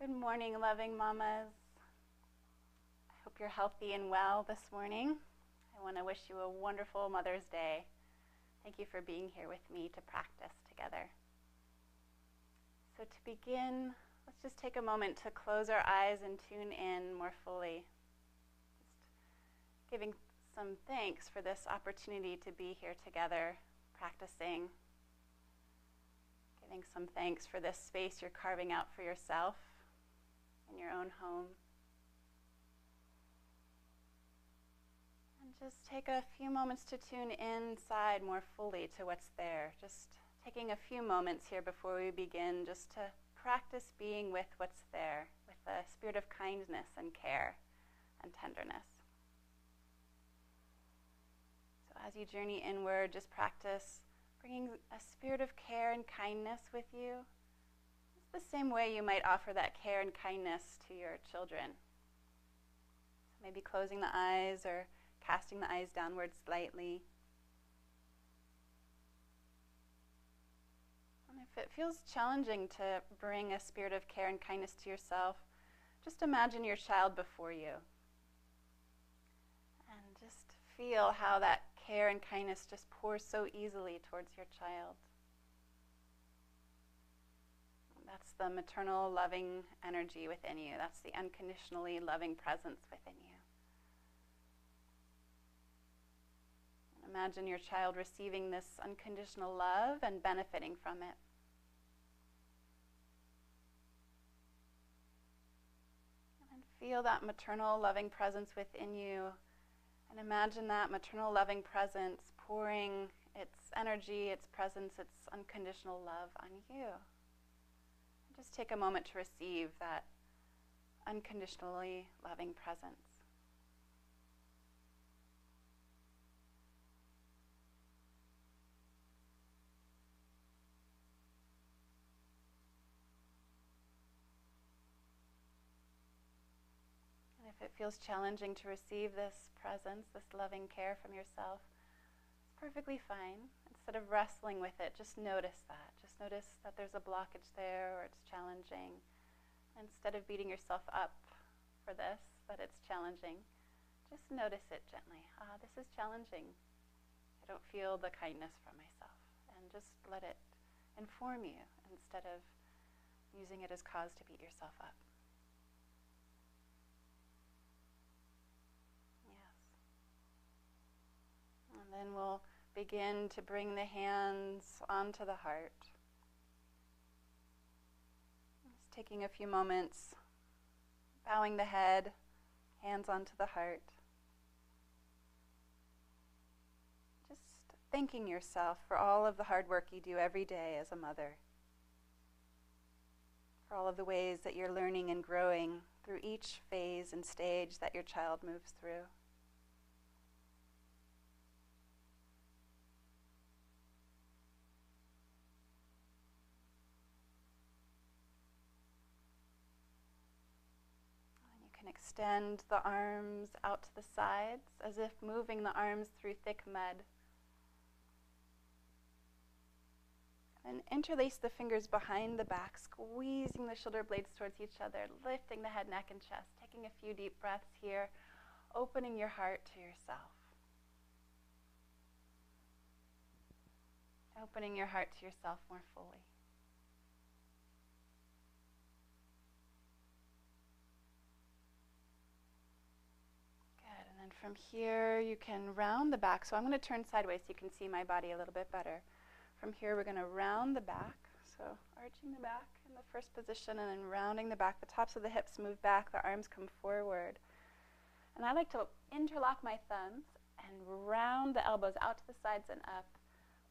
Good morning, loving mamas. I hope you're healthy and well this morning. I want to wish you a wonderful Mother's Day. Thank you for being here with me to practice together. So to begin, let's just take a moment to close our eyes and tune in more fully. Just giving some thanks for this opportunity to be here together, practicing. Giving some thanks for this space you're carving out for yourself in your own home. And just take a few moments to tune inside more fully to what's there. Just taking a few moments here before we begin just to practice being with what's there, with a spirit of kindness and care and tenderness. So as you journey inward, just practice bringing a spirit of care and kindness with you. The same way you might offer that care and kindness to your children. So maybe closing the eyes or casting the eyes downward slightly. And if it feels challenging to bring a spirit of care and kindness to yourself, just imagine your child before you. And just feel how that care and kindness just pours so easily towards your child. That's the maternal loving energy within you. That's the unconditionally loving presence within you. And imagine your child receiving this unconditional love and benefiting from it. And feel that maternal loving presence within you. And imagine that maternal loving presence pouring its energy, its presence, its unconditional love on you. Just take a moment to receive that unconditionally loving presence. And if it feels challenging to receive this presence, this loving care from yourself, it's perfectly fine. Instead of wrestling with it, just notice that. Just notice that there's a blockage there or it's challenging. Instead of beating yourself up for this, that it's challenging, just notice it gently. This is challenging. I don't feel the kindness from myself. And just let it inform you instead of using it as cause to beat yourself up. Yes. And then we'll begin to bring the hands onto the heart. Just taking a few moments, bowing the head, hands onto the heart. Just thanking yourself for all of the hard work you do every day as a mother. For all of the ways that you're learning and growing through each phase and stage that your child moves through. Extend the arms out to the sides as if moving the arms through thick mud. And interlace the fingers behind the back, squeezing the shoulder blades towards each other, lifting the head, neck, and chest, taking a few deep breaths here, opening your heart to yourself. Opening your heart to yourself more fully. And from here, you can round the back. So I'm going to turn sideways so you can see my body a little bit better. From here, we're going to round the back. So arching the back in the first position and then rounding the back. The tops of the hips move back. The arms come forward. And I like to interlock my thumbs and round the elbows out to the sides and up,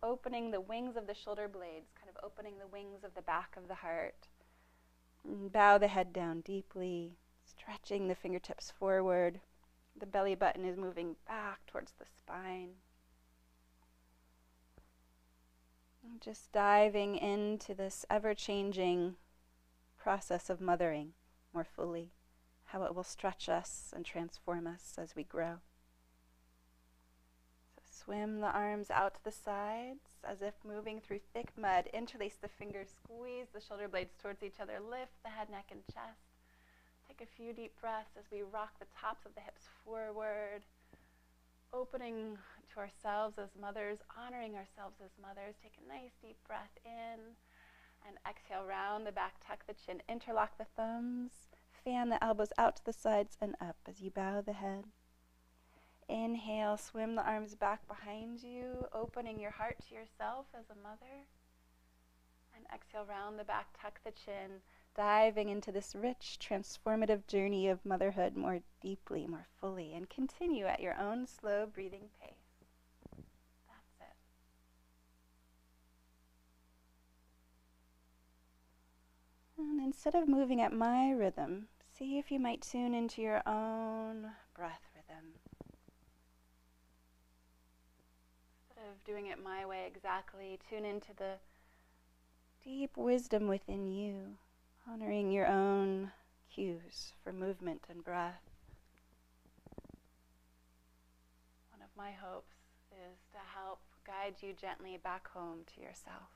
opening the wings of the shoulder blades, kind of opening the wings of the back of the heart. And bow the head down deeply, stretching the fingertips forward. The belly button is moving back towards the spine. And just diving into this ever-changing process of mothering more fully, how it will stretch us and transform us as we grow. So Swim the arms out to the sides as if moving through thick mud. Interlace the fingers, squeeze the shoulder blades towards each other, lift the head, neck, and chest. Take a few deep breaths as we rock the tops of the hips forward, opening to ourselves as mothers, honoring ourselves as mothers. Take a nice deep breath in and exhale, round the back, tuck the chin, interlock the thumbs, fan the elbows out to the sides and up as you bow the head. Inhale, swim the arms back behind you, opening your heart to yourself as a mother. And exhale, round the back, tuck the chin, diving into this rich, transformative journey of motherhood more deeply, more fully, and continue at your own slow breathing pace. That's it. And instead of moving at my rhythm, see if you might tune into your own breath rhythm. Of doing it my way exactly, tune into the deep wisdom within you, honoring your own cues for movement and breath. One of my hopes is to help guide you gently back home to yourself.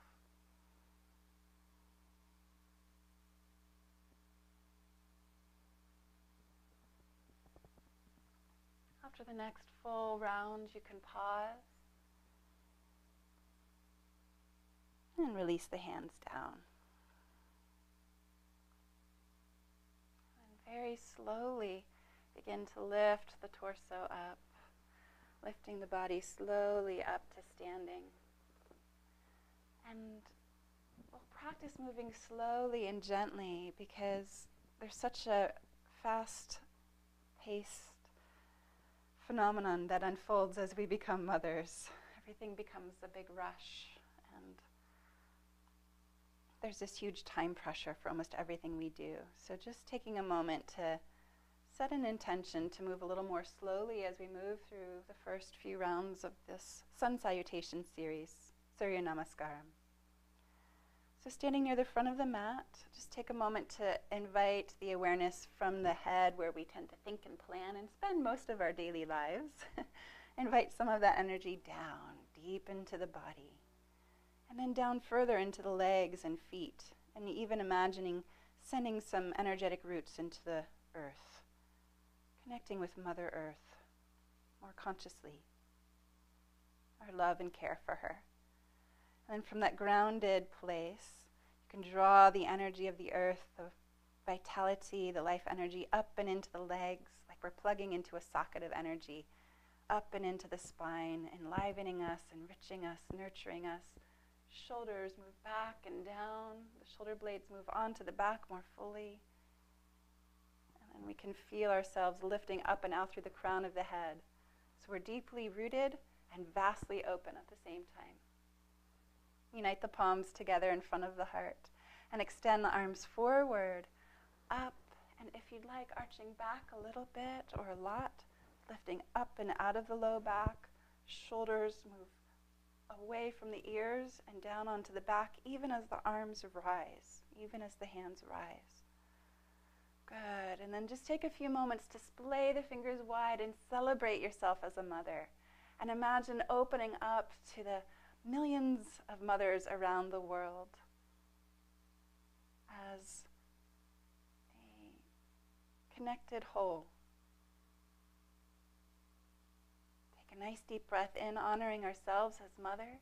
After the next full round, you can pause and release the hands down. And very slowly begin to lift the torso up, lifting the body slowly up to standing. And we'll practice moving slowly and gently because there's such a fast-paced phenomenon that unfolds as we become mothers. Everything becomes a big rush, and there's this huge time pressure for almost everything we do. So just taking a moment to set an intention to move a little more slowly as we move through the first few rounds of this Sun Salutation series, Surya Namaskaram. So standing near the front of the mat, just take a moment to invite the awareness from the head where we tend to think and plan and spend most of our daily lives. Invite some of that energy down, deep into the body. And then down further into the legs and feet, and even imagining sending some energetic roots into the earth, connecting with Mother Earth more consciously, our love and care for her. And then from that grounded place, you can draw the energy of the earth, the vitality, the life energy up and into the legs, like we're plugging into a socket of energy, up and into the spine, enlivening us, enriching us, nurturing us. Shoulders move back and down. The shoulder blades move onto the back more fully. And then we can feel ourselves lifting up and out through the crown of the head. So we're deeply rooted and vastly open at the same time. Unite the palms together in front of the heart and extend the arms forward, up, and if you'd like, arching back a little bit or a lot, lifting up and out of the low back. Shoulders move away from the ears and down onto the back, even as the arms rise, even as the hands rise. Good, and then just take a few moments to splay the fingers wide and celebrate yourself as a mother. And imagine opening up to the millions of mothers around the world as a connected whole. Take a nice deep breath in, honoring ourselves as mothers,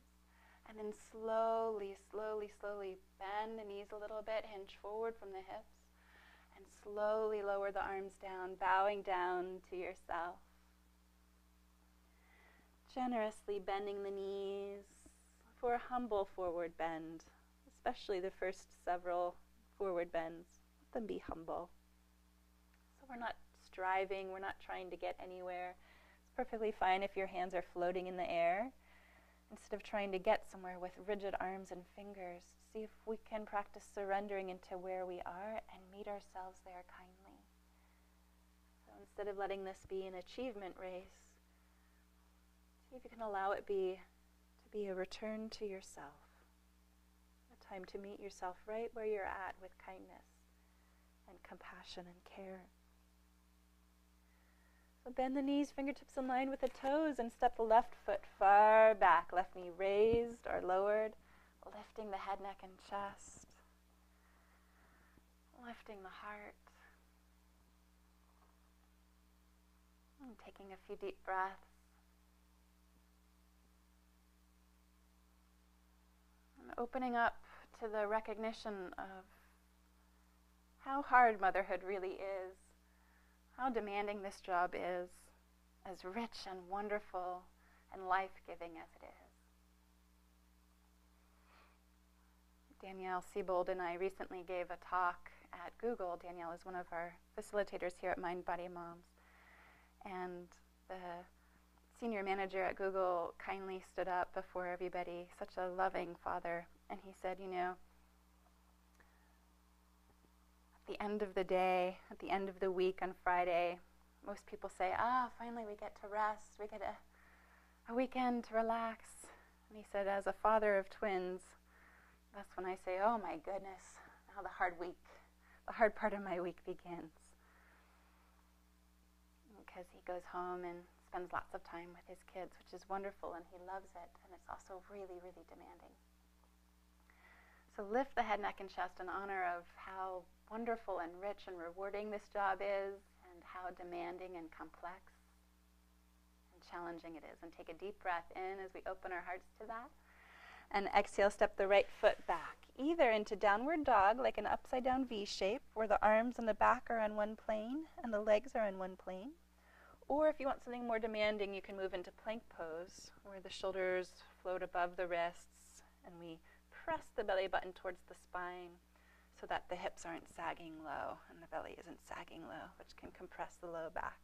and then slowly, slowly, slowly bend the knees a little bit, hinge forward from the hips, and slowly lower the arms down, bowing down to yourself. Generously bending the knees for a humble forward bend, especially the first several forward bends. Let them be humble. So we're not striving, we're not trying to get anywhere. It's perfectly fine if your hands are floating in the air. Instead of trying to get somewhere with rigid arms and fingers, see if we can practice surrendering into where we are and meet ourselves there kindly. So instead of letting this be an achievement race, see if you can allow it to be a return to yourself, a time to meet yourself right where you're at with kindness and compassion and care. So bend the knees, fingertips in line with the toes, and step the left foot far back. Left knee raised or lowered, lifting the head, neck, and chest. Lifting the heart. And taking a few deep breaths. And opening up to the recognition of how hard motherhood really is, how demanding this job is, as rich and wonderful and life-giving as it is. Danielle Siebold and I recently gave a talk at Google. Danielle is one of our facilitators here at Mind Body Moms. And the senior manager at Google kindly stood up before everybody, such a loving father, and he said, you know, at the end of the day, at the end of the week on Friday, most people say, finally we get to rest, we get a weekend to relax. And he said, as a father of twins, that's when I say, oh my goodness, now the hard part of my week begins. Because he goes home and spends lots of time with his kids, which is wonderful, and he loves it, and it's also really, really demanding. So lift the head, neck, and chest in honor of how wonderful and rich and rewarding this job is, and how demanding and complex and challenging it is. And take a deep breath in as we open our hearts to that. And exhale, step the right foot back, either into downward dog, like an upside down V shape, where the arms and the back are on one plane and the legs are on one plane. Or if you want something more demanding, you can move into plank pose, where the shoulders float above the wrists, and we press the belly button towards the spine so that the hips aren't sagging low and the belly isn't sagging low, which can compress the low back.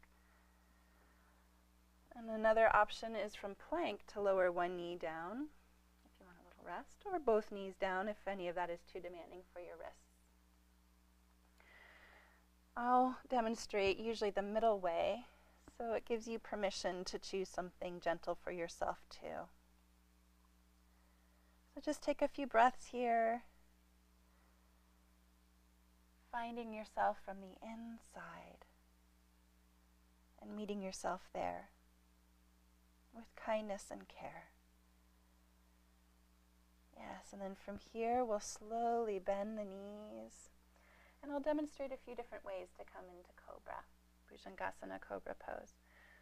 And another option is from plank to lower one knee down, rest, or both knees down if any of that is too demanding for your wrists. I'll demonstrate usually the middle way, so it gives you permission to choose something gentle for yourself too. So just take a few breaths here, finding yourself from the inside and meeting yourself there with kindness and care. Yes, and then from here we'll slowly bend the knees, and I'll demonstrate a few different ways to come into Cobra, Bhujangasana Cobra pose.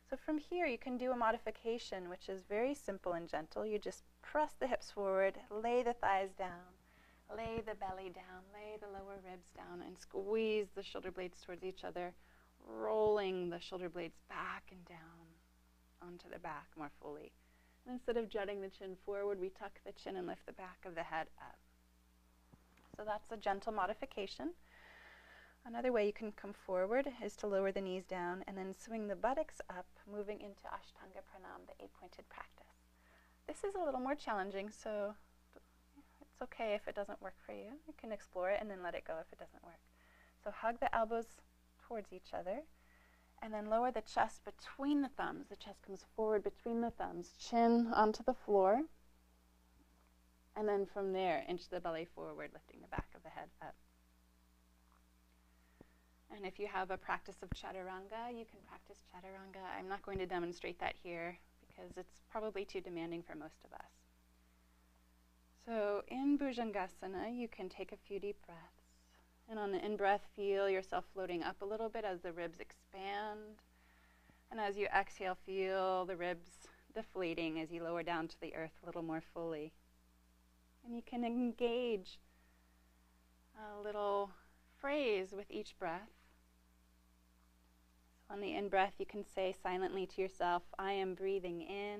So from here you can do a modification which is very simple and gentle. You just press the hips forward, lay the thighs down, lay the belly down, lay the lower ribs down, and squeeze the shoulder blades towards each other, rolling the shoulder blades back and down onto the back more fully. And instead of jutting the chin forward, we tuck the chin and lift the back of the head up. So that's a gentle modification. Another way you can come forward is to lower the knees down and then swing the buttocks up, moving into Ashtanga Pranam, the eight-pointed practice. This is a little more challenging, so it's okay if it doesn't work for you. You can explore it and then let it go if it doesn't work. So hug the elbows towards each other. And then lower the chest between the thumbs. The chest comes forward between the thumbs, chin onto the floor. And then from there, inch the belly forward, lifting the back of the head up. And if you have a practice of Chaturanga, you can practice Chaturanga. I'm not going to demonstrate that here because it's probably too demanding for most of us. So in Bhujangasana, you can take a few deep breaths. And on the in-breath, feel yourself floating up a little bit as the ribs expand. And as you exhale, feel the ribs deflating as you lower down to the earth a little more fully. And you can engage a little phrase with each breath. So on the in-breath, you can say silently to yourself, I am breathing in.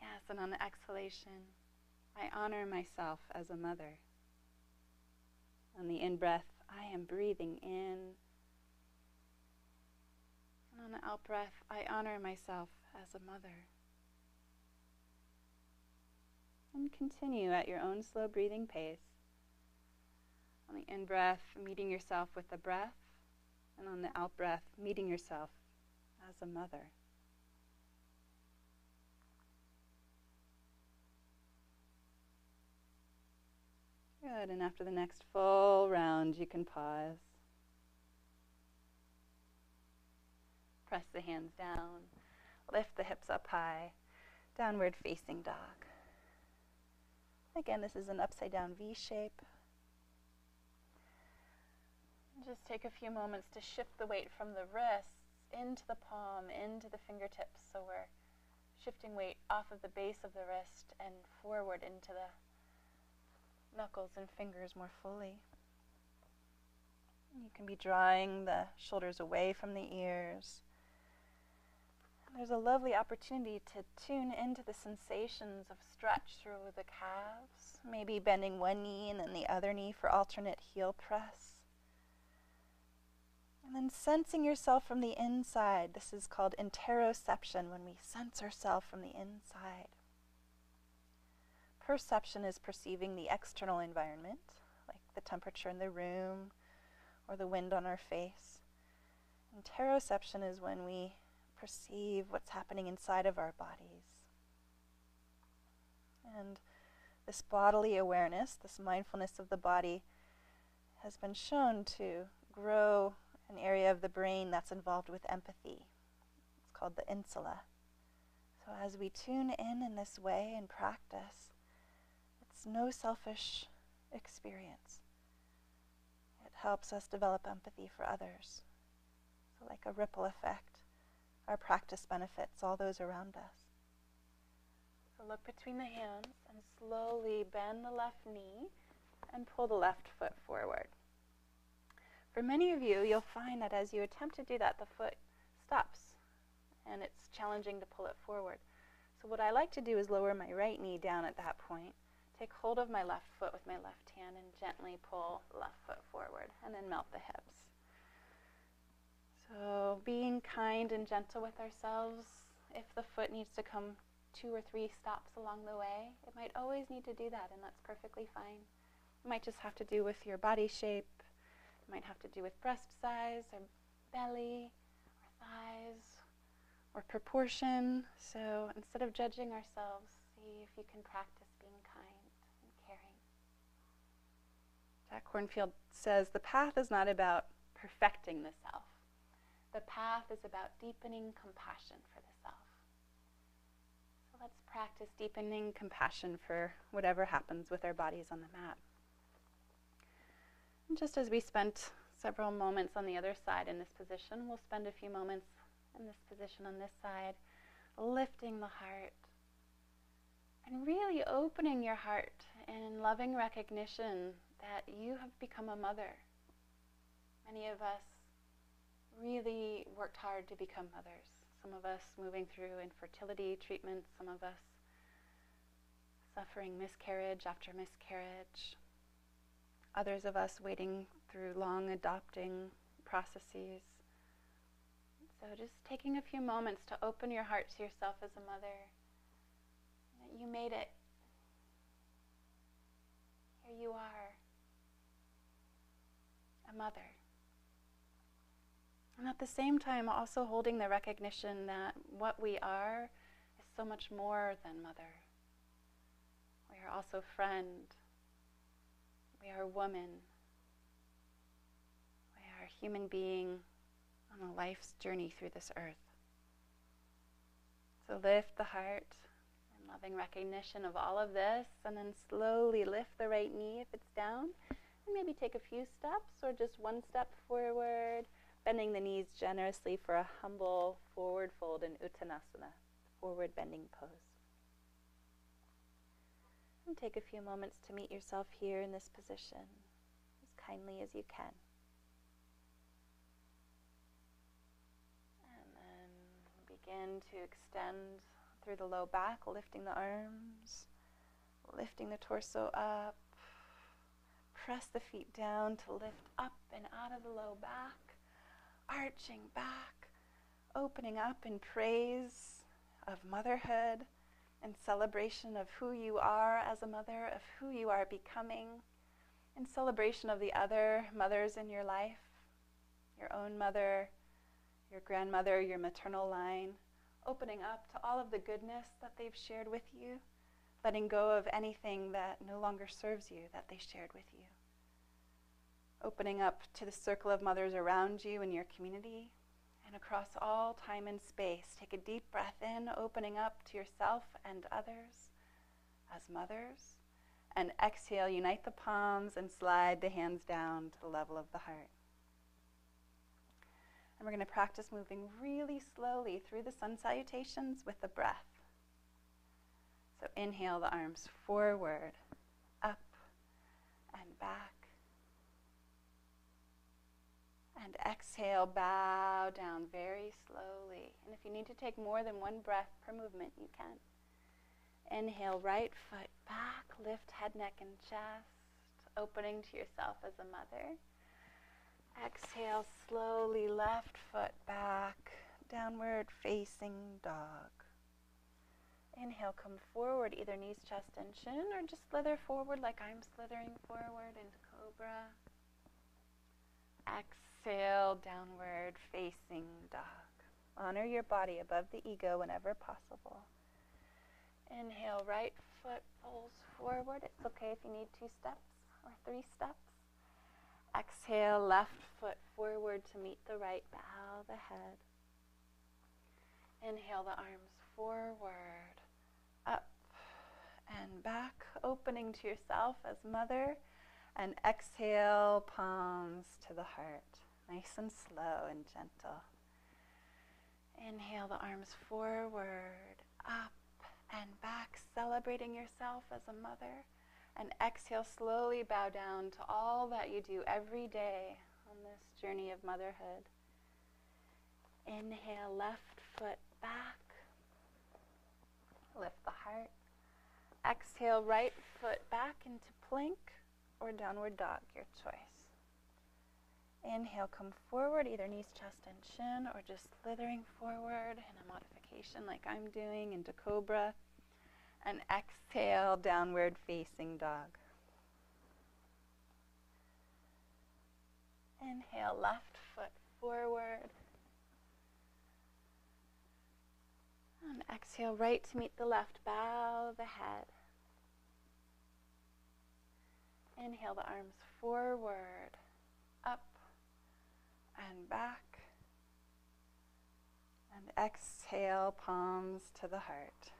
Yes, and on the exhalation, I honor myself as a mother. On the in-breath, I am breathing in. And on the out-breath, I honor myself as a mother. And continue at your own slow breathing pace. On the in-breath, meeting yourself with the breath. And on the out-breath, meeting yourself as a mother. Good, and after the next full round, you can pause. Press the hands down. Lift the hips up high. Downward facing dog. Again, this is an upside down V shape. Just take a few moments to shift the weight from the wrists into the palm, into the fingertips. So we're shifting weight off of the base of the wrist and forward into the knuckles and fingers more fully. You can be drawing the shoulders away from the ears. There's a lovely opportunity to tune into the sensations of stretch through the calves, maybe bending one knee and then the other knee for alternate heel press. And then sensing yourself from the inside. This is called interoception, when we sense ourselves from the inside. Perception is perceiving the external environment, like the temperature in the room or the wind on our face. Interoception is when we perceive what's happening inside of our bodies. And this bodily awareness, this mindfulness of the body, has been shown to grow an area of the brain that's involved with empathy. It's called the insula. So as we tune in this way and practice, it's no selfish experience. It helps us develop empathy for others. So like a ripple effect, our practice benefits all those around us. So look between the hands and slowly bend the left knee and pull the left foot forward. For many of you, you'll find that as you attempt to do that, the foot stops and it's challenging to pull it forward. So what I like to do is lower my right knee down at that point, take hold of my left foot with my left hand and gently pull the left foot forward and then melt the hips. So being kind and gentle with ourselves, if the foot needs to come 2 or 3 stops along the way, it might always need to do that, and that's perfectly fine. It might just have to do with your body shape. It might have to do with breast size or belly or thighs or proportion. So instead of judging ourselves, see if you can practice being kind and caring. Jack Kornfield says, the path is not about perfecting the self. The path is about deepening compassion for the self. So let's practice deepening compassion for whatever happens with our bodies on the mat. And just as we spent several moments on the other side in this position, we'll spend a few moments in this position on this side, lifting the heart and really opening your heart in loving recognition that you have become a mother. Many of us really worked hard to become mothers. Some of us moving through infertility treatments, some of us suffering miscarriage after miscarriage, others of us waiting through long adopting processes. So just taking a few moments to open your heart to yourself as a mother, that you made it. Here you are, a mother. And at the same time, also holding the recognition that what we are is so much more than mother. We are also friend. We are woman. We are a human being on a life's journey through this earth. So lift the heart in loving recognition of all of this, and then slowly lift the right knee if it's down, and maybe take a few steps or just one step forward, bending the knees generously for a humble forward fold in Uttanasana, forward bending pose. And take a few moments to meet yourself here in this position, as kindly as you can. And then begin to extend through the low back, lifting the arms, lifting the torso up. Press the feet down to lift up and out of the low back. Arching back, opening up in praise of motherhood and celebration of who you are as a mother, of who you are becoming, in celebration of the other mothers in your life, your own mother, your grandmother, your maternal line, opening up to all of the goodness that they've shared with you, letting go of anything that no longer serves you that they shared with you. Opening up to the circle of mothers around you in your community, and across all time and space. Take a deep breath in, opening up to yourself and others as mothers. And exhale, unite the palms and slide the hands down to the level of the heart. And we're going to practice moving really slowly through the sun salutations with the breath. So inhale the arms forward, up, and back. And exhale, bow down very slowly. And if you need to take more than one breath per movement, you can. Inhale, right foot back, lift head, neck, and chest, opening to yourself as a mother. Exhale, slowly left foot back, downward facing dog. Inhale, come forward, either knees, chest, and chin, or just slither forward like I'm slithering forward into cobra. Exhale, downward facing dog. Honor your body above the ego whenever possible. Inhale, right foot pulls forward. It's okay if you need 2 steps or 3 steps. Exhale, left foot forward to meet the right. Bow the head. Inhale the arms forward, up and back, opening to yourself as mother. And exhale, palms to the heart. Nice and slow and gentle. Inhale the arms forward, up and back, celebrating yourself as a mother. And exhale, slowly bow down to all that you do every day on this journey of motherhood. Inhale, left foot back. Lift the heart. Exhale, right foot back into plank or downward dog, your choice. Inhale, come forward, either knees, chest, and chin, or just slithering forward in a modification like I'm doing into cobra. And exhale, downward facing dog. Inhale, left foot forward. And exhale, right to meet the left. Bow the head. Inhale the arms forward, up and back. And exhale, palms to the heart.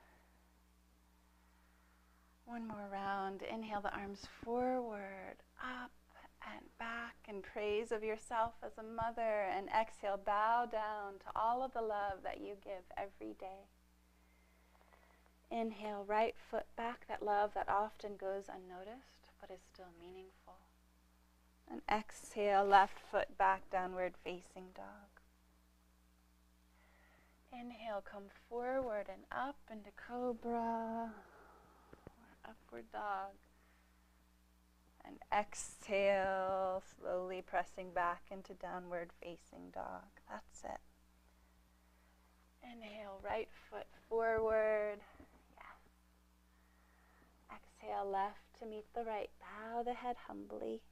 One more round. Inhale the arms forward, up and back in praise of yourself as a mother. And exhale, bow down to all of the love that you give every day. Inhale, right foot back, that love that often goes unnoticed but is still meaningful. And exhale, left foot back, downward facing dog. Inhale, come forward and up into cobra, or upward dog. And exhale, slowly pressing back into downward facing dog. That's it. Inhale, right foot forward. Yes. Exhale, left to meet the right. Bow the head humbly.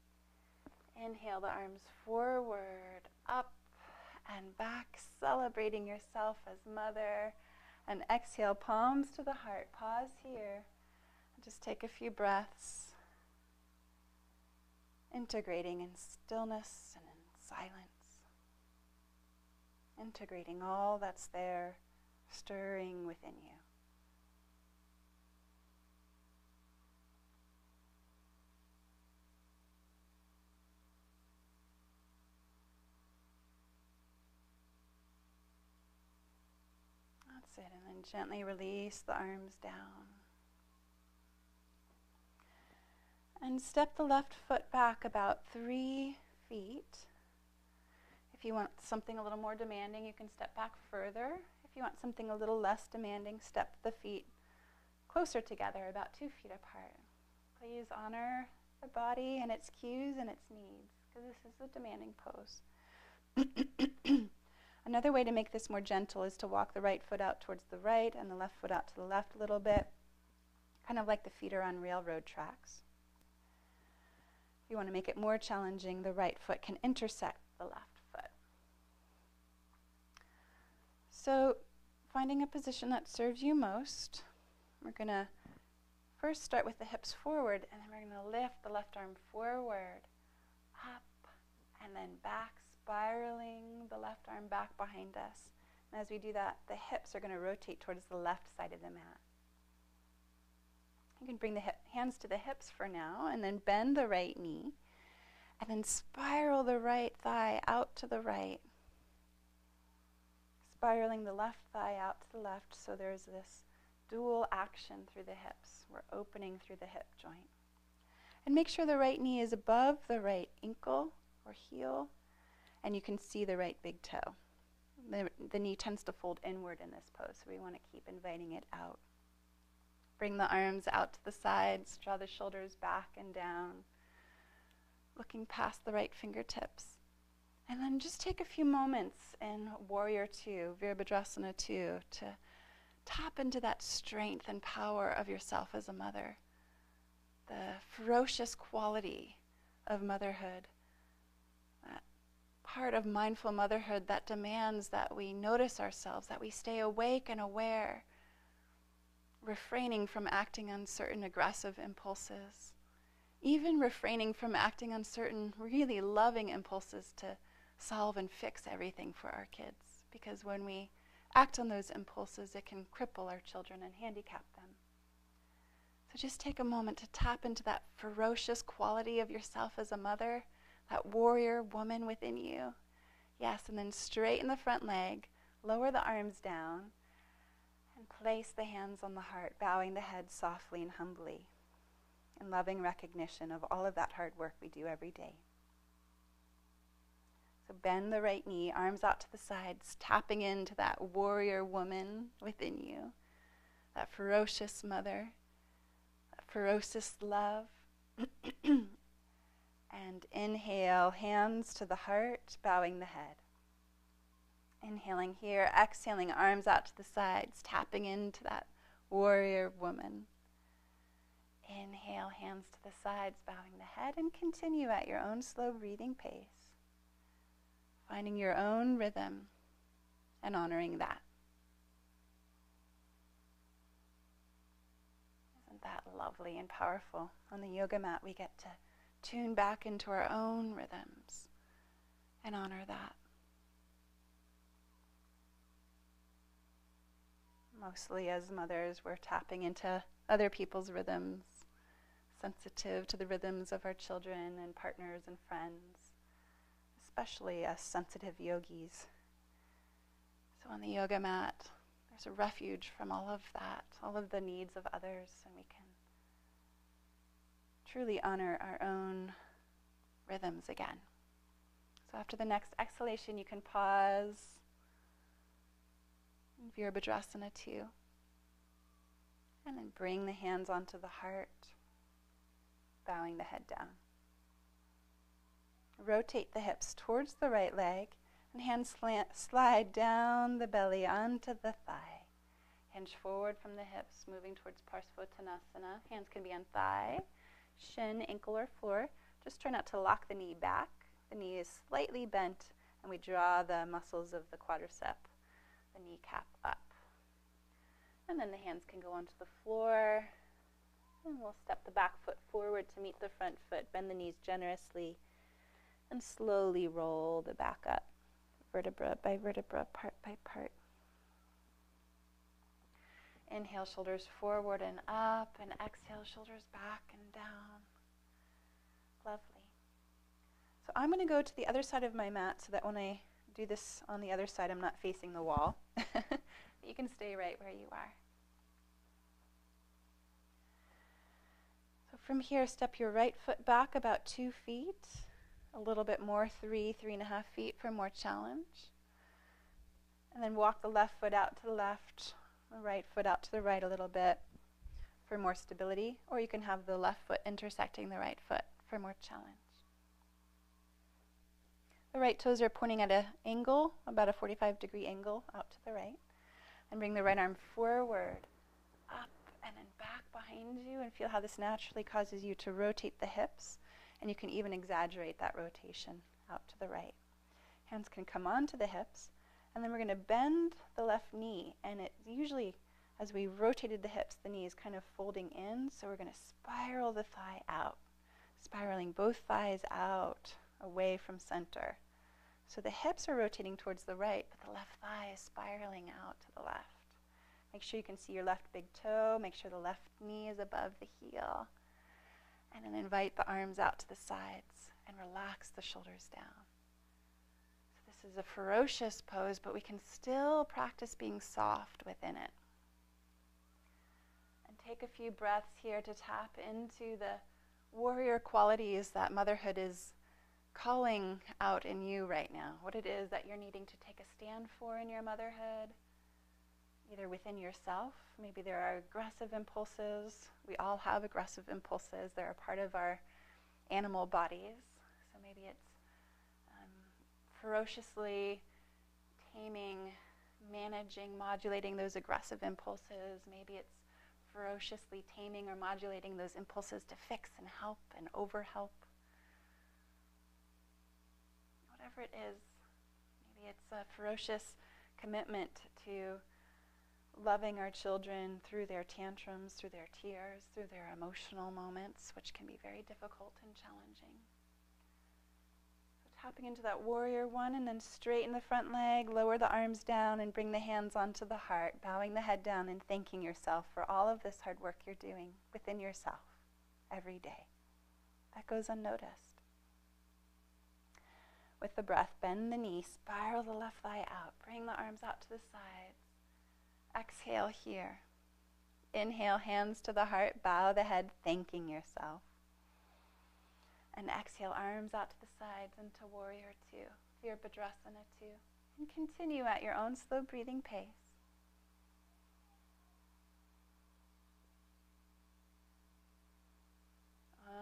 Inhale the arms forward, up and back, celebrating yourself as mother. And exhale, palms to the heart. Pause here. Just take a few breaths, integrating in stillness and in silence. Integrating all that's there, stirring within you. That's it, and then gently release the arms down. And step the left foot back about 3 feet. If you want something a little more demanding, you can step back further. If you want something a little less demanding, step the feet closer together, about 2 feet apart. Please honor the body and its cues and its needs, because this is a demanding pose. Another way to make this more gentle is to walk the right foot out towards the right and the left foot out to the left a little bit, kind of like the feet are on railroad tracks. If you want to make it more challenging, the right foot can intersect the left foot. So, finding a position that serves you most, we're going to first start with the hips forward, and then we're going to lift the left arm forward, up, and then back, spiraling the left arm back behind us. And as we do that, the hips are going to rotate towards the left side of the mat. You can bring the hands to the hips for now, and then bend the right knee, and then spiral the right thigh out to the right. Spiraling the left thigh out to the left, so there's this dual action through the hips. We're opening through the hip joint. And make sure the right knee is above the right ankle or heel, and you can see the right big toe. The knee tends to fold inward in this pose, so we want to keep inviting it out. Bring the arms out to the sides, draw the shoulders back and down, looking past the right fingertips. And then just take a few moments in Warrior Two, Virabhadrasana 2, to tap into that strength and power of yourself as a mother, the ferocious quality of motherhood, that part of mindful motherhood that demands that we notice ourselves, that we stay awake and aware, refraining from acting on certain aggressive impulses, even refraining from acting on certain really loving impulses to solve and fix everything for our kids. Because when we act on those impulses, it can cripple our children and handicap them. So just take a moment to tap into that ferocious quality of yourself as a mother, that warrior woman within you. Yes, and then straighten the front leg, lower the arms down, and place the hands on the heart, bowing the head softly and humbly, in loving recognition of all of that hard work we do every day. So bend the right knee, arms out to the sides, tapping into that warrior woman within you, that ferocious mother, that ferocious love. And inhale, hands to the heart, bowing the head. Inhaling here, exhaling, arms out to the sides, tapping into that warrior woman. Inhale, hands to the sides, bowing the head, and continue at your own slow breathing pace, finding your own rhythm and honoring that. Isn't that lovely and powerful? On the yoga mat, we get to tune back into our own rhythms and honor that. Mostly as mothers, we're tapping into other people's rhythms, sensitive to the rhythms of our children and partners and friends, especially us sensitive yogis. So on the yoga mat, there's a refuge from all of that, all of the needs of others, and we can truly honor our own rhythms again. So after the next exhalation, you can pause in Virabhadrasana 2, and then bring the hands onto the heart, bowing the head down. Rotate the hips towards the right leg, and hands slide down the belly onto the thigh. Hinge forward from the hips, moving towards Parsvottanasana. Hands can be on thigh, shin, ankle, or floor. Just try not to lock the knee back. The knee is slightly bent, and we draw the muscles of the quadricep, the kneecap up. And then the hands can go onto the floor, and we'll step the back foot forward to meet the front foot, bend the knees generously, and slowly roll the back up, vertebra by vertebra, part by part. Inhale, shoulders forward and up, and exhale, shoulders back and down. Lovely. So I'm going to go to the other side of my mat so that when I do this on the other side, I'm not facing the wall. You can stay right where you are. So from here, step your right foot back about 2 feet, a little bit more, 3.5 feet for more challenge. And then walk the left foot out to the left, the right foot out to the right a little bit for more stability, or you can have the left foot intersecting the right foot for more challenge. The right toes are pointing at an angle, about a 45-degree angle out to the right. And bring the right arm forward, up, and then back behind you, and feel how this naturally causes you to rotate the hips, and you can even exaggerate that rotation out to the right. Hands can come onto the hips, and then we're going to bend the left knee, and it usually, as we rotated the hips, the knee is kind of folding in, so we're going to spiral the thigh out, spiraling both thighs out, away from center. So the hips are rotating towards the right, but the left thigh is spiraling out to the left. Make sure you can see your left big toe. Make sure the left knee is above the heel. And then invite the arms out to the sides and relax the shoulders down. So this is a ferocious pose, but we can still practice being soft within it. And take a few breaths here to tap into the warrior qualities that motherhood is calling out in you right now. What it is that you're needing to take a stand for in your motherhood, either within yourself. Maybe there are aggressive impulses. We all have aggressive impulses. They're a part of our animal bodies. So maybe it's ferociously taming, managing, modulating those aggressive impulses. Maybe it's ferociously taming or modulating those impulses to fix and help and overhelp. Whatever it is, maybe it's a ferocious commitment to loving our children through their tantrums, through their tears, through their emotional moments, which can be very difficult and challenging. So tapping into that warrior one, and then straighten the front leg, lower the arms down, and bring the hands onto the heart, bowing the head down and thanking yourself for all of this hard work you're doing within yourself every day. That goes unnoticed. With the breath, bend the knee, spiral the left thigh out, bring the arms out to the sides. Exhale here. Inhale, hands to the heart, bow the head, thanking yourself. And exhale, arms out to the sides into Warrior Two, Virabhadrasana 2. And continue at your own slow breathing pace.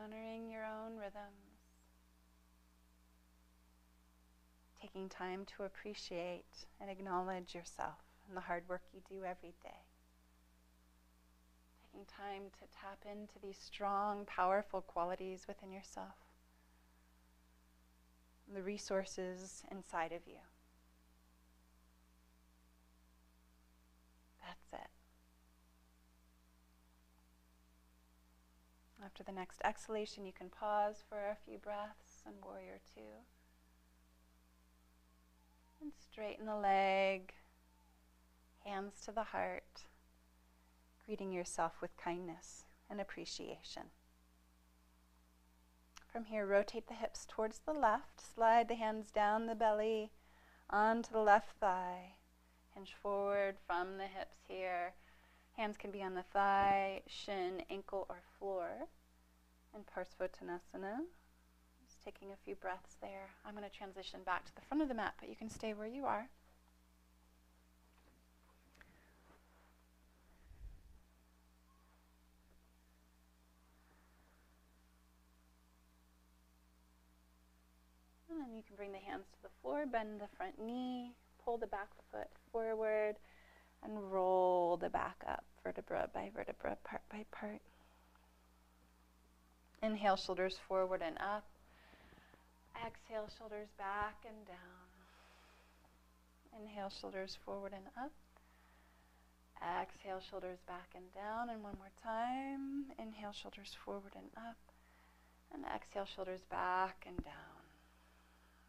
Honoring your own rhythms. Taking time to appreciate and acknowledge yourself and the hard work you do every day. Taking time to tap into these strong, powerful qualities within yourself. And the resources inside of you. That's it. After the next exhalation, you can pause for a few breaths in Warrior Two. And straighten the leg, hands to the heart, greeting yourself with kindness and appreciation. From here, rotate the hips towards the left, slide the hands down the belly, onto the left thigh, hinge forward from the hips here. Hands can be on the thigh, shin, ankle, or floor. And Parsvottanasana. Taking a few breaths there. I'm going to transition back to the front of the mat, but you can stay where you are. And then you can bring the hands to the floor, bend the front knee, pull the back foot forward, and roll the back up, vertebra by vertebra, part by part. Inhale, shoulders forward and up. Exhale, shoulders back and down. Inhale, shoulders forward and up. Exhale, shoulders back and down. And one more time. Inhale, shoulders forward and up. And exhale, shoulders back and down.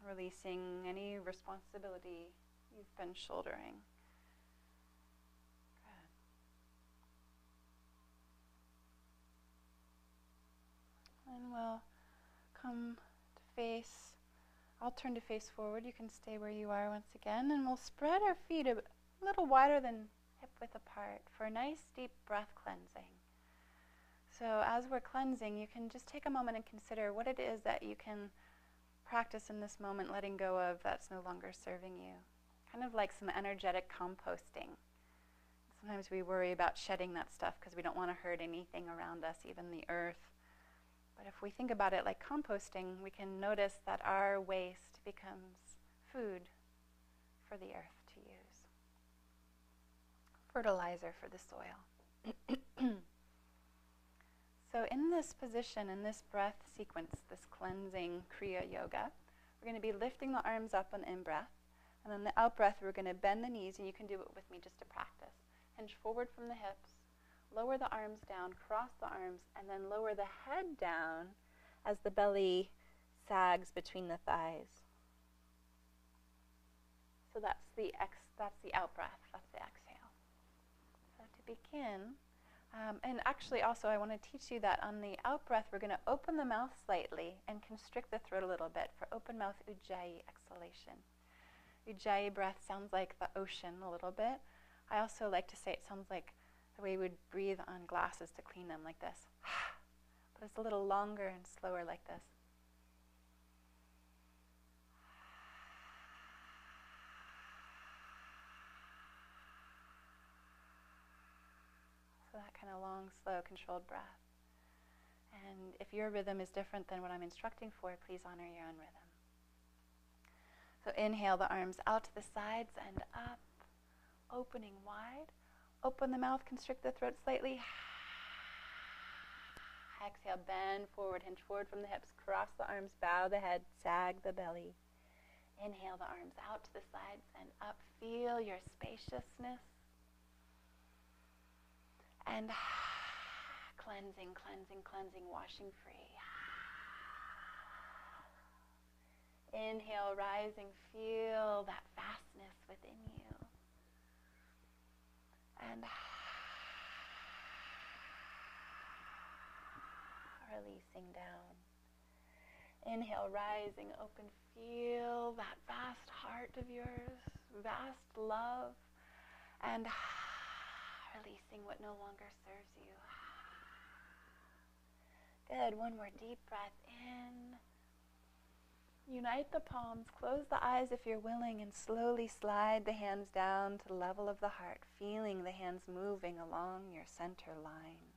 Releasing any responsibility you've been shouldering. Good. And we'll come face. I'll turn to face forward. You can stay where you are once again, and we'll spread our feet a little wider than hip width apart for a nice deep breath cleansing. So as we're cleansing, you can just take a moment and consider what it is that you can practice in this moment, letting go of that's no longer serving you. Kind of like some energetic composting. Sometimes we worry about shedding that stuff because we don't want to hurt anything around us, even the earth. But if we think about it like composting, we can notice that our waste becomes food for the earth to use. Fertilizer for the soil. So in this position, in this breath sequence, this cleansing Kriya Yoga, we're going to be lifting the arms up on in-breath. And then the out-breath, we're going to bend the knees, and you can do it with me just to practice. Hinge forward from the hips. Lower the arms down, cross the arms, and then lower the head down as the belly sags between the thighs. So that's the out breath, that's the exhale. So to begin, and actually also I want to teach you that on the out breath we're going to open the mouth slightly and constrict the throat a little bit for open mouth Ujjayi exhalation. Ujjayi breath sounds like the ocean a little bit. I also like to say it sounds like the way we would breathe on glasses to clean them, like this. But it's a little longer and slower like this. So that kind of long, slow, controlled breath. And if your rhythm is different than what I'm instructing for, please honor your own rhythm. So inhale the arms out to the sides and up, opening wide. Open the mouth, constrict the throat slightly. Exhale, bend forward, hinge forward from the hips, cross the arms, bow the head, sag the belly. Inhale the arms out to the sides and up. Feel your spaciousness. And cleansing, cleansing, cleansing, washing free. Inhale, rising, feel that vastness within you. And releasing down. Inhale, rising, open, feel that vast heart of yours, vast love, and releasing what no longer serves you. Good, one more deep breath in. Unite the palms, close the eyes if you're willing, and slowly slide the hands down to the level of the heart, feeling the hands moving along your center line.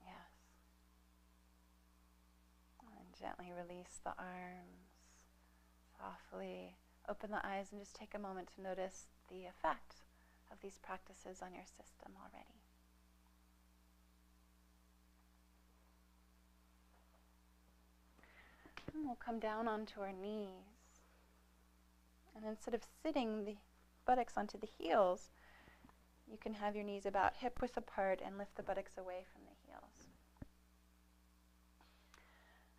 Yes. And gently release the arms. Softly open the eyes and just take a moment to notice the effect of these practices on your system already. And we'll come down onto our knees. And instead of sitting the buttocks onto the heels, you can have your knees about hip width apart and lift the buttocks away from the heels.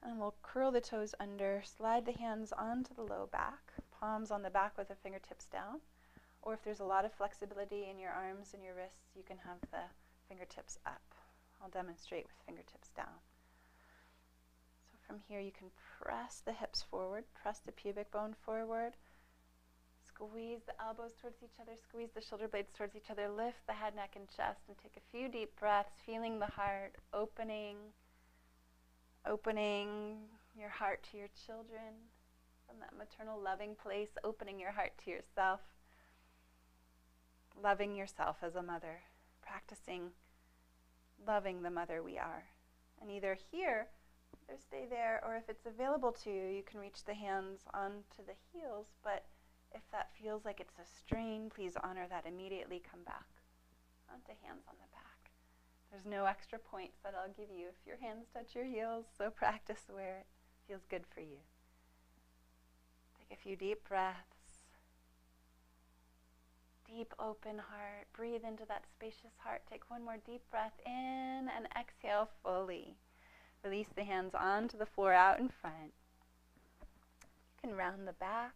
And we'll curl the toes under, slide the hands onto the low back, palms on the back with the fingertips down. Or if there's a lot of flexibility in your arms and your wrists, you can have the fingertips up. I'll demonstrate with fingertips down. So from here you can press the hips forward, press the pubic bone forward, squeeze the elbows towards each other, squeeze the shoulder blades towards each other, lift the head, neck, and chest, and take a few deep breaths, feeling the heart opening your heart to your children, from that maternal loving place, opening your heart to yourself, loving yourself as a mother, practicing loving the mother we are. And either here, or stay there, or if it's available to you, you can reach the hands onto the heels, but if that feels like it's a strain, please honor that. Immediately come back onto hands on the back. There's no extra points that I'll give you if your hands touch your heels, so practice where it feels good for you. Take a few deep breaths. Deep open heart. Breathe into that spacious heart. Take one more deep breath in and exhale fully. Release the hands onto the floor out in front. You can round the back.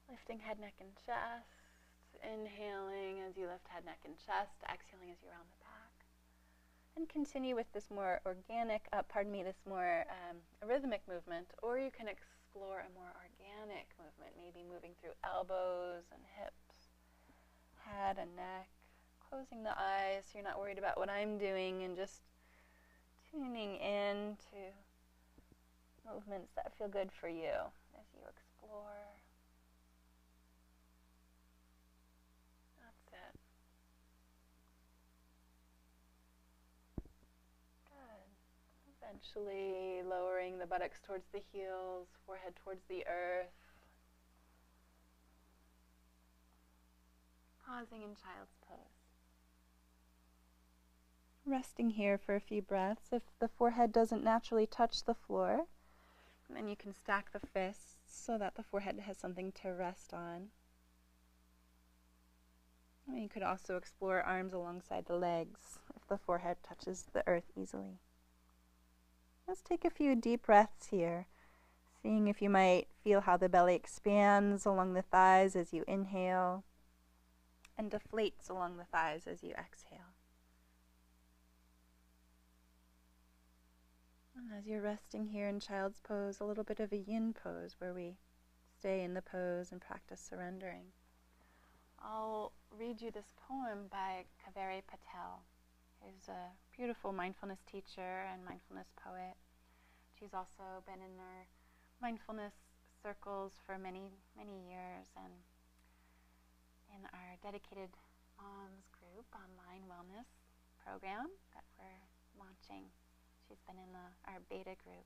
Lifting head, neck, and chest. Inhaling as you lift head, neck, and chest. Exhaling as you round the back. And continue with this more organic, this more rhythmic movement. Or you can explore a more organic movement, maybe moving through elbows and hips, head and neck. Closing the eyes so you're not worried about what I'm doing and just tuning in to movements that feel good for you as you explore. That's it. Good. Eventually lowering the buttocks towards the heels, forehead towards the earth. Pausing in child's pose. Resting here for a few breaths. If the forehead doesn't naturally touch the floor, then you can stack the fists so that the forehead has something to rest on. And you could also explore arms alongside the legs if the forehead touches the earth easily. Just take a few deep breaths here, seeing if you might feel how the belly expands along the thighs as you inhale and deflates along the thighs as you exhale. And as you're resting here in child's pose, a little bit of a yin pose where we stay in the pose and practice surrendering. I'll read you this poem by Kaveri Patel, who's a beautiful mindfulness teacher and mindfulness poet. She's also been in our mindfulness circles for many, many years, and in our dedicated moms group online wellness program that we're launching. She's been in our beta group.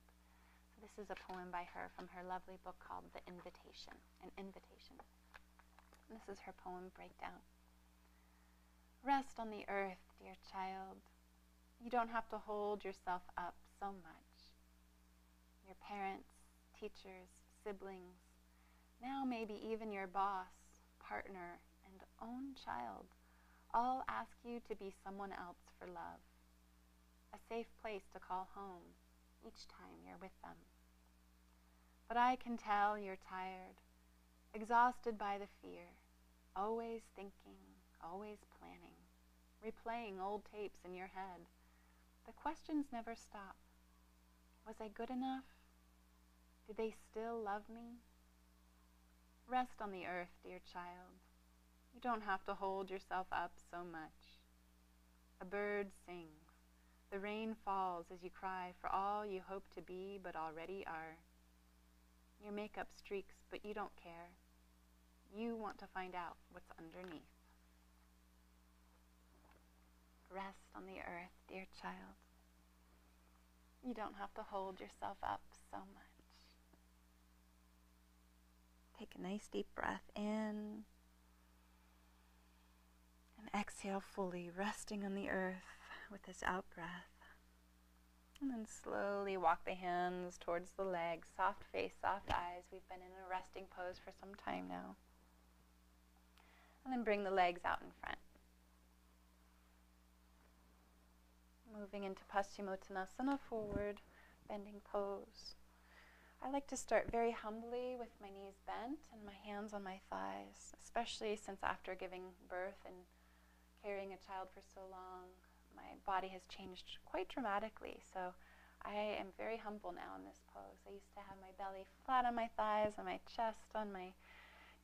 So this is a poem by her from her lovely book called The Invitation, An Invitation. And this is her poem breakdown. Rest on the earth, dear child. You don't have to hold yourself up so much. Your parents, teachers, siblings, now maybe even your boss, partner, and own child, all ask you to be someone else for love. A safe place to call home each time you're with them. But I can tell you're tired, exhausted by the fear, always thinking, always planning, replaying old tapes in your head. The questions never stop. Was I good enough? Do they still love me? Rest on the earth, dear child. You don't have to hold yourself up so much. A bird sings. The rain falls as you cry for all you hope to be but already are. Your makeup streaks, but you don't care. You want to find out what's underneath. Rest on the earth, dear child. You don't have to hold yourself up so much. Take a nice deep breath in and exhale fully, resting on the earth with this out breath. And then slowly walk the hands towards the legs, soft face, soft eyes. We've been in a resting pose for some time now. And then bring the legs out in front. Moving into Paschimottanasana, forward bending pose. I like to start very humbly with my knees bent and my hands on my thighs, especially since after giving birth and carrying a child for so long, my body has changed quite dramatically. So I am very humble now in this pose. I used to have my belly flat on my thighs and my chest on my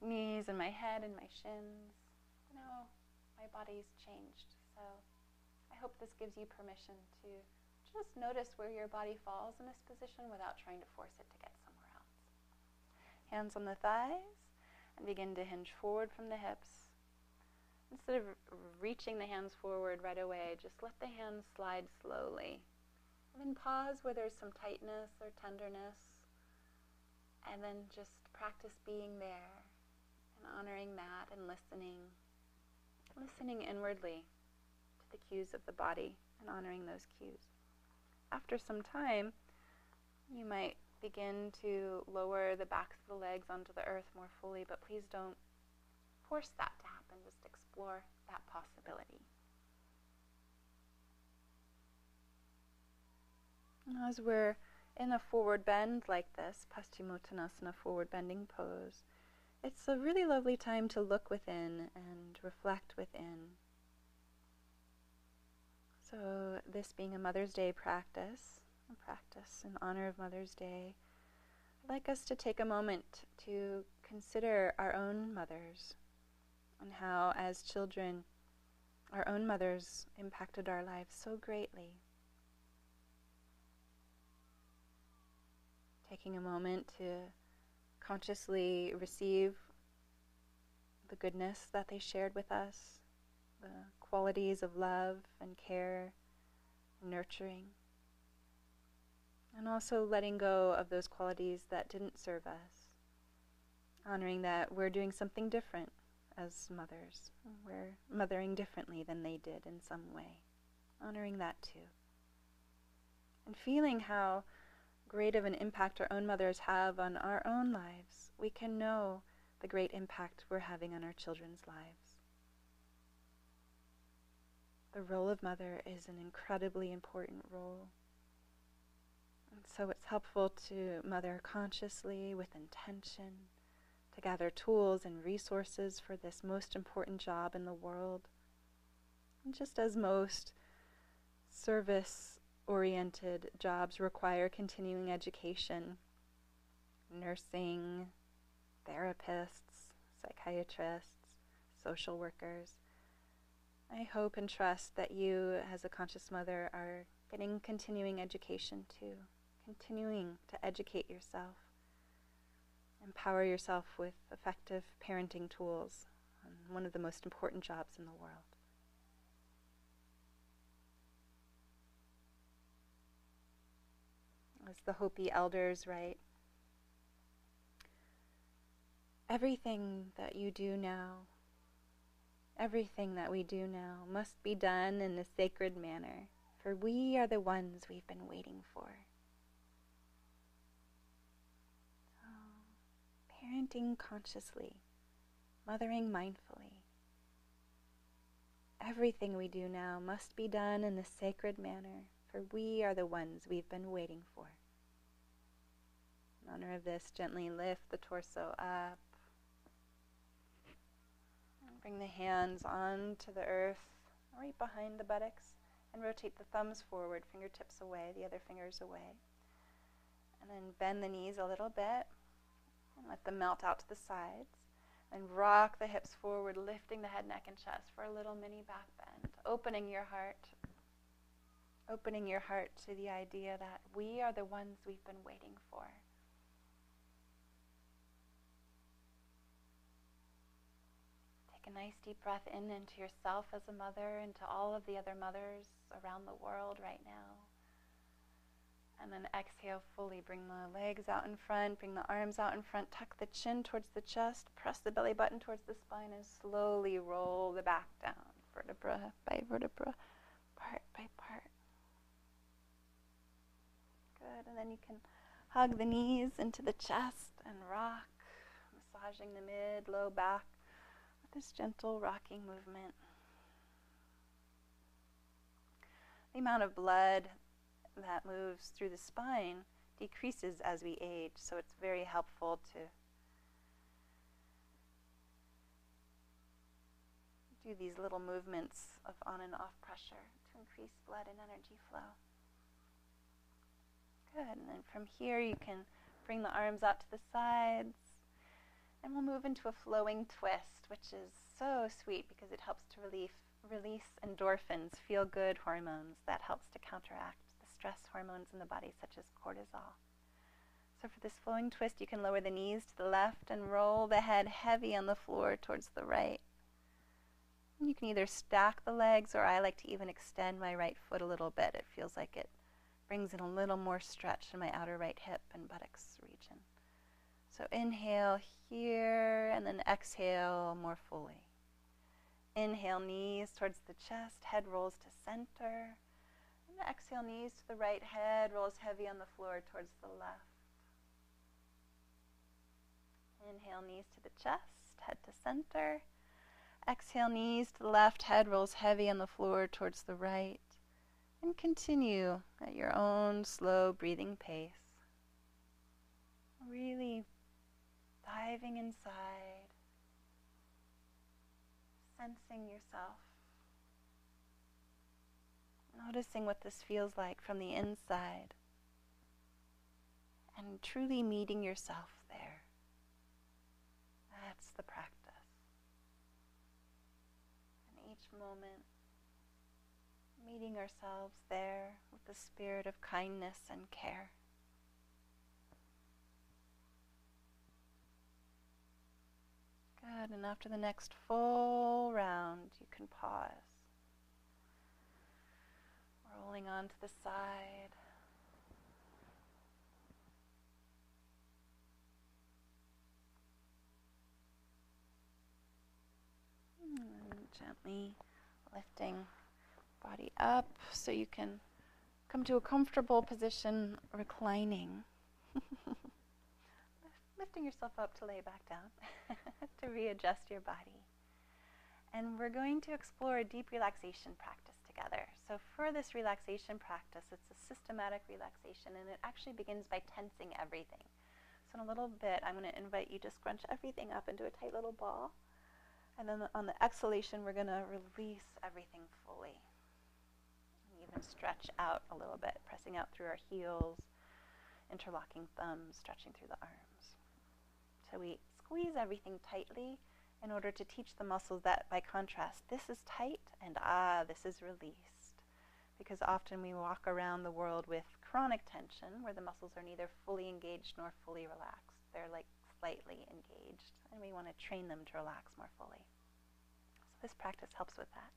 knees and my head and my shins. Now my body's changed. So I hope this gives you permission to just notice where your body falls in this position without trying to force it to get somewhere else. Hands on the thighs and begin to hinge forward from the hips. Instead of reaching the hands forward right away, just let the hands slide slowly. And then pause where there's some tightness or tenderness. And then just practice being there and honoring that and listening inwardly to the cues of the body and honoring those cues. After some time, you might begin to lower the backs of the legs onto the earth more fully, but please don't force that to happen. Just explore that possibility. And as we're in a forward bend like this, Paschimottanasana, forward bending pose, it's a really lovely time to look within and reflect within. So this being a Mother's Day practice, a practice in honor of Mother's Day, I'd like us to take a moment to consider our own mothers and how, as children, our own mothers impacted our lives so greatly. Taking a moment to consciously receive the goodness that they shared with us, the qualities of love and care, nurturing, and also letting go of those qualities that didn't serve us, honoring that we're doing something different as mothers. We're mothering differently than they did in some way, honoring that too. And feeling how great of an impact our own mothers have on our own lives, we can know the great impact we're having on our children's lives. The role of mother is an incredibly important role. And so it's helpful to mother consciously with intention, to gather tools and resources for this most important job in the world. And just as most service-oriented jobs require continuing education, nursing, therapists, psychiatrists, social workers, I hope and trust that you, as a conscious mother, are getting continuing education too, continuing to educate yourself, empower yourself with effective parenting tools on one of the most important jobs in the world. As the Hopi elders write, everything that you do now, everything that we do now must be done in a sacred manner, for we are the ones we've been waiting for. So, parenting consciously, mothering mindfully. Everything we do now must be done in a sacred manner, for we are the ones we've been waiting for. In honor of this, gently lift the torso up. Bring the hands onto the earth, right behind the buttocks, and rotate the thumbs forward, fingertips away, the other fingers away. And then bend the knees a little bit, and let them melt out to the sides. And rock the hips forward, lifting the head, neck, and chest for a little mini back bend. Opening your heart to the idea that we are the ones we've been waiting for. Take a nice deep breath in into yourself as a mother, into all of the other mothers around the world right now. And then exhale fully. Bring the legs out in front, bring the arms out in front, tuck the chin towards the chest, press the belly button towards the spine, and slowly roll the back down, vertebra by vertebra, part by part. Good, and then you can hug the knees into the chest and rock, massaging the mid, low back with this gentle rocking movement. The amount of blood that moves through the spine decreases as we age, so it's very helpful to do these little movements of on and off pressure to increase blood and energy flow. Good, and then from here you can bring the arms out to the sides, and we'll move into a flowing twist, which is so sweet because it helps to release endorphins, feel-good hormones that helps to counteract the stress hormones in the body, such as cortisol. So for this flowing twist, you can lower the knees to the left and roll the head heavy on the floor towards the right. And you can either stack the legs, or I like to even extend my right foot a little bit. It feels like it brings in a little more stretch in my outer right hip and buttocks region. So inhale here, and then exhale more fully. Inhale, knees towards the chest, head rolls to center. And exhale, knees to the right, head rolls heavy on the floor towards the left. Inhale, knees to the chest, head to center. Exhale, knees to the left, head rolls heavy on the floor towards the right. And continue at your own slow breathing pace. Really diving inside, sensing yourself, noticing what this feels like from the inside, and truly meeting yourself there. That's the practice. And each moment, meeting ourselves there with the spirit of kindness and care. Good, and after the next full round, you can pause. Rolling onto the side. And gently lifting body up so you can come to a comfortable position, reclining. Lifting yourself up to lay back down, to readjust your body. And we're going to explore a deep relaxation practice together. So for this relaxation practice, it's a systematic relaxation, and it actually begins by tensing everything. So in a little bit, I'm going to invite you to scrunch everything up into a tight little ball. And then on the exhalation, we're going to release everything fully. And even stretch out a little bit, pressing out through our heels, interlocking thumbs, stretching through the arms. So we squeeze everything tightly in order to teach the muscles that, by contrast, this is tight and this is released. Because often we walk around the world with chronic tension, where the muscles are neither fully engaged nor fully relaxed. They're like slightly engaged, and we want to train them to relax more fully. So this practice helps with that.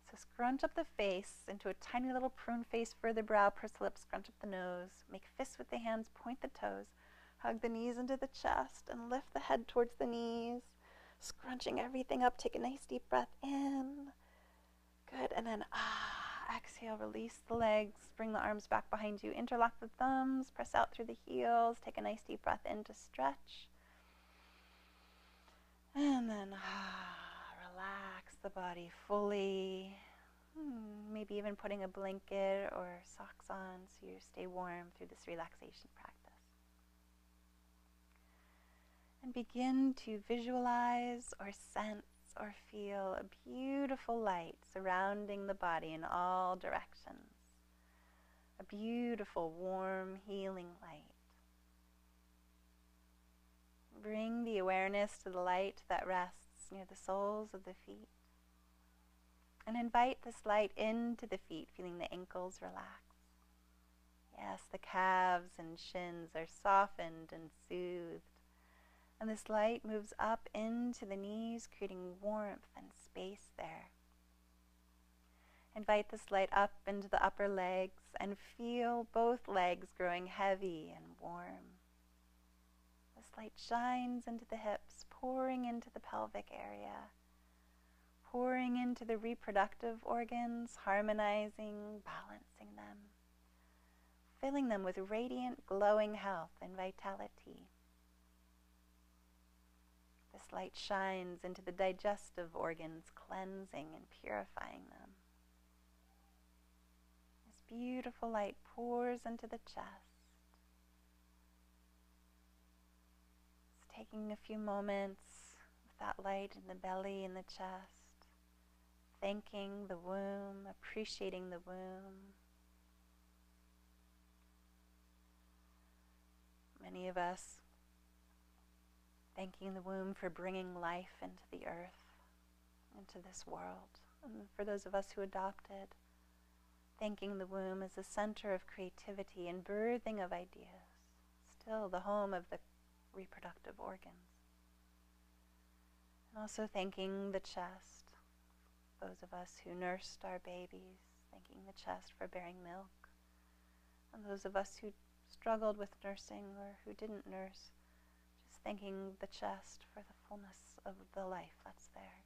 So scrunch up the face into a tiny little prune face, further brow, purse lips, scrunch up the nose, make fists with the hands, point the toes, hug the knees into the chest, and lift the head towards the knees, scrunching everything up. Take a nice deep breath in. Good, and then exhale, release the legs, bring the arms back behind you, interlock the thumbs, press out through the heels, take a nice deep breath in to stretch. And then relax the body fully. Maybe even putting a blanket or socks on so you stay warm through this relaxation practice. And begin to visualize or sense or feel a beautiful light surrounding the body in all directions. A beautiful, warm, healing light. Bring the awareness to the light that rests near the soles of the feet. And invite this light into the feet, feeling the ankles relax. Yes, the calves and shins are softened and soothed. And this light moves up into the knees, creating warmth and space there. Invite this light up into the upper legs and feel both legs growing heavy and warm. This light shines into the hips, pouring into the pelvic area, pouring into the reproductive organs, harmonizing, balancing them, filling them with radiant, glowing health and vitality. This light shines into the digestive organs, cleansing and purifying them. This beautiful light pours into the chest. It's taking a few moments with that light in the belly and the chest, thanking the womb, appreciating the womb. Many of us thanking the womb for bringing life into the earth, into this world. And for those of us who adopted, thanking the womb as the center of creativity and birthing of ideas, still the home of the reproductive organs. And also thanking the chest, those of us who nursed our babies, thanking the chest for bearing milk. And those of us who struggled with nursing or who didn't nurse, thanking the chest for the fullness of the life that's there.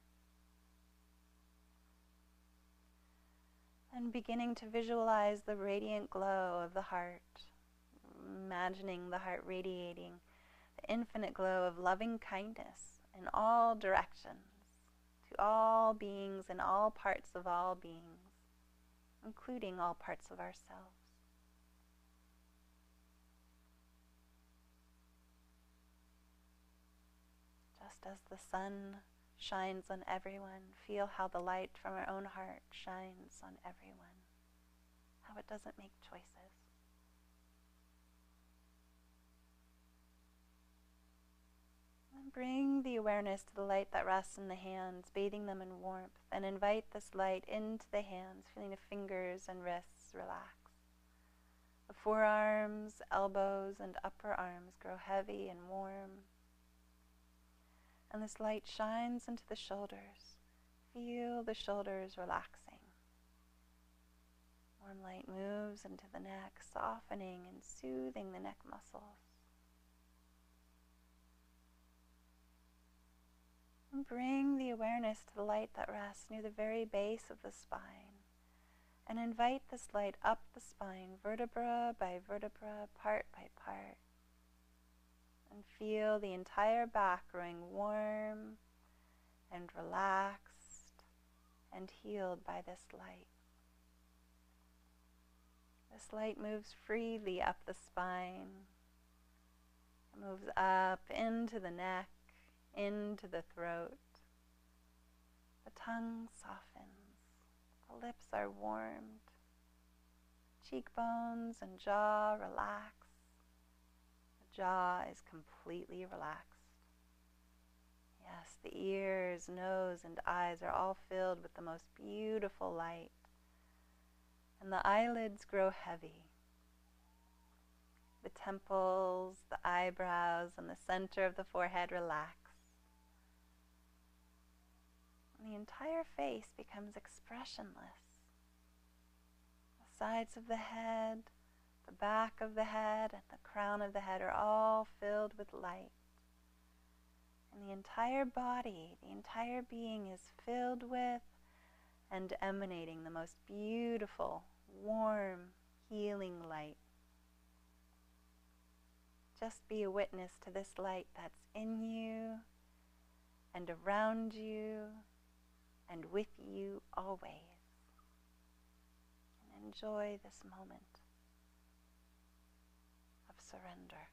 And beginning to visualize the radiant glow of the heart, imagining the heart radiating the infinite glow of loving kindness in all directions, to all beings and all parts of all beings, including all parts of ourselves. Just as the sun shines on everyone, feel how the light from our own heart shines on everyone, how it doesn't make choices. And bring the awareness to the light that rests in the hands, bathing them in warmth, and invite this light into the hands, feeling the fingers and wrists relax. The forearms, elbows, and upper arms grow heavy and warm. And this light shines into the shoulders. Feel the shoulders relaxing. Warm light moves into the neck, softening and soothing the neck muscles. And bring the awareness to the light that rests near the very base of the spine. And invite this light up the spine, vertebra by vertebra, part by part. And feel the entire back growing warm and relaxed and healed by this light. This light moves freely up the spine. It moves up into the neck, into the throat. The tongue softens. The lips are warmed. Cheekbones and jaw relax. The jaw is completely relaxed. Yes, the ears, nose, and eyes are all filled with the most beautiful light. And the eyelids grow heavy. The temples, the eyebrows, and the center of the forehead relax. And the entire face becomes expressionless. The sides of the head, the back of the head, and the crown of the head are all filled with light. And the entire body, the entire being is filled with and emanating the most beautiful, warm, healing light. Just be a witness to this light that's in you and around you and with you always. And enjoy this moment of surrender.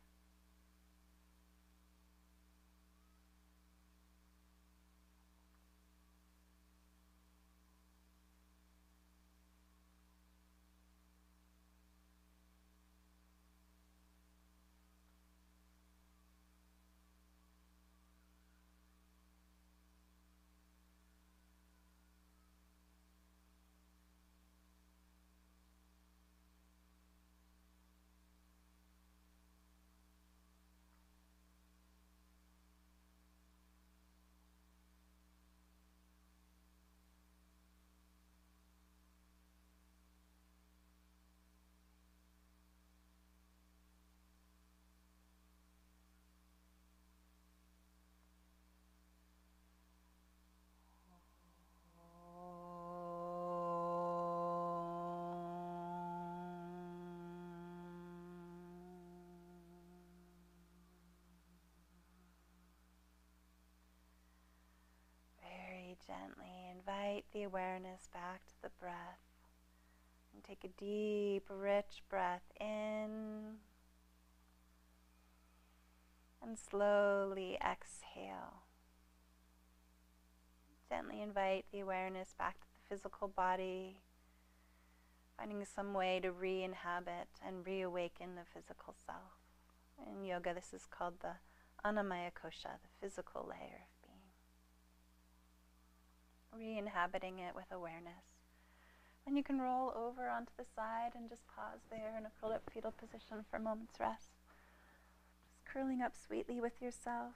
Gently invite the awareness back to the breath and take a deep, rich breath in and slowly exhale. Gently invite the awareness back to the physical body, finding some way to re-inhabit and reawaken the physical self. In yoga, this is called the Annamaya Kosha, the physical layer of being. Re-inhabiting it with awareness. And you can roll over onto the side and just pause there in a curled up fetal position for a moment's rest. Just curling up sweetly with yourself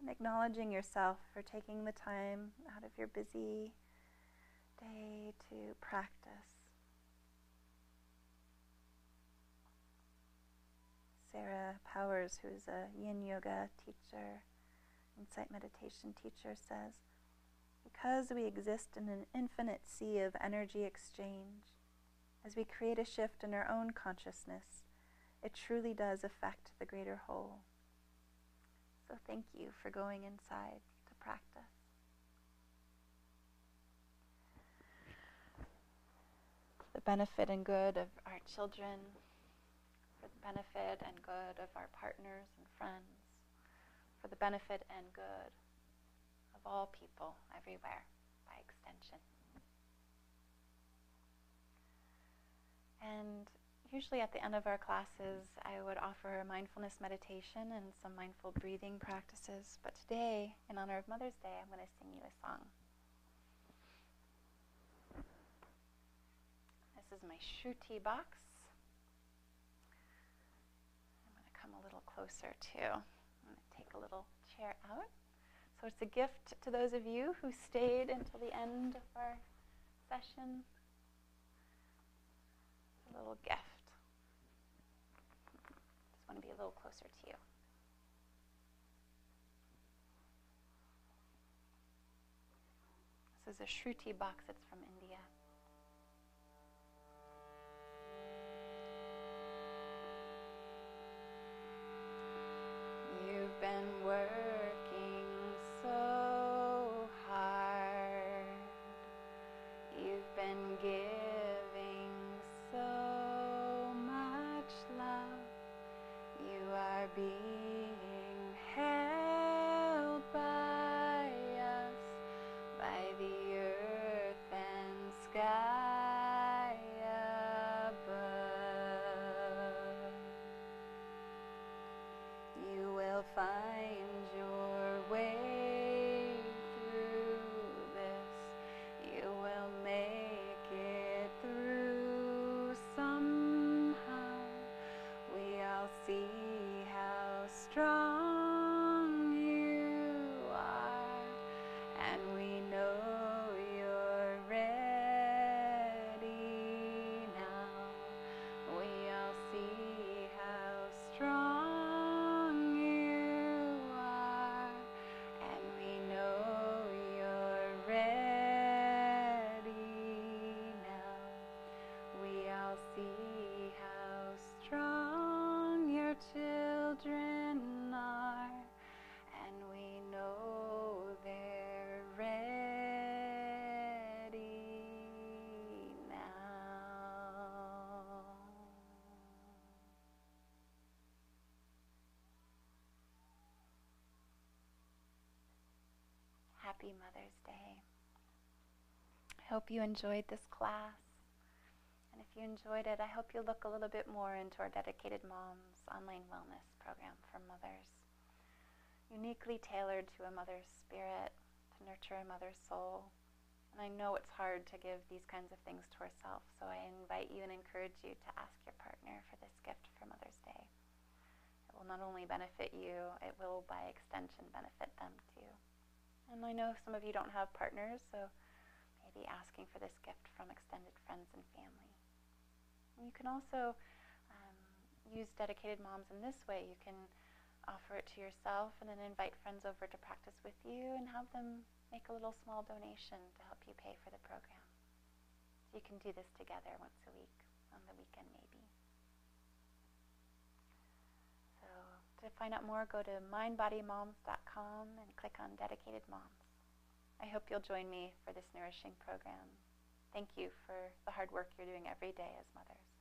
and acknowledging yourself for taking the time out of your busy day to practice. Sarah Powers, who's a yin yoga teacher, insight meditation teacher, says, because we exist in an infinite sea of energy exchange, as we create a shift in our own consciousness, it truly does affect the greater whole. So thank you for going inside to practice. For the benefit and good of our children, for the benefit and good of our partners and friends, for the benefit and good of all people everywhere, by extension. And usually at the end of our classes, I would offer a mindfulness meditation and some mindful breathing practices. But today, in honor of Mother's Day, I'm going to sing you a song. This is my Shruti box. I'm going to come a little closer too. I'm going to take a little chair out. So it's a gift to those of you who stayed until the end of our session. A little gift. Just want to be a little closer to you. This is a Shruti box. It's from India. You've been working so hard been giving so much love. You are being held by us, by the earth and sky above. You will find your way through this. You will make it through somehow. We all see how strong you are, and we know you're ready now. We all see how strong you are, and we know you're ready now. We all see how strong your children are, and we know they're ready now. Happy Mother's Day. I hope you enjoyed this class. And if you enjoyed it, I hope you'll look a little bit more into our Dedicated Moms online wellness program for mothers. Uniquely tailored to a mother's spirit, to nurture a mother's soul. And I know it's hard to give these kinds of things to ourselves, so I invite you and encourage you to ask your partner for this gift for Mother's Day. It will not only benefit you, it will by extension benefit them too. And I know some of you don't have partners, so maybe asking for this gift from extended friends and family. And you can also use Dedicated Moms in this way. You can offer it to yourself and then invite friends over to practice with you and have them make a little small donation to help you pay for the program. So you can do this together once a week, on the weekend maybe. So to find out more, go to mindbodymoms.com and click on Dedicated Moms. I hope you'll join me for this nourishing program. Thank you for the hard work you're doing every day as mothers.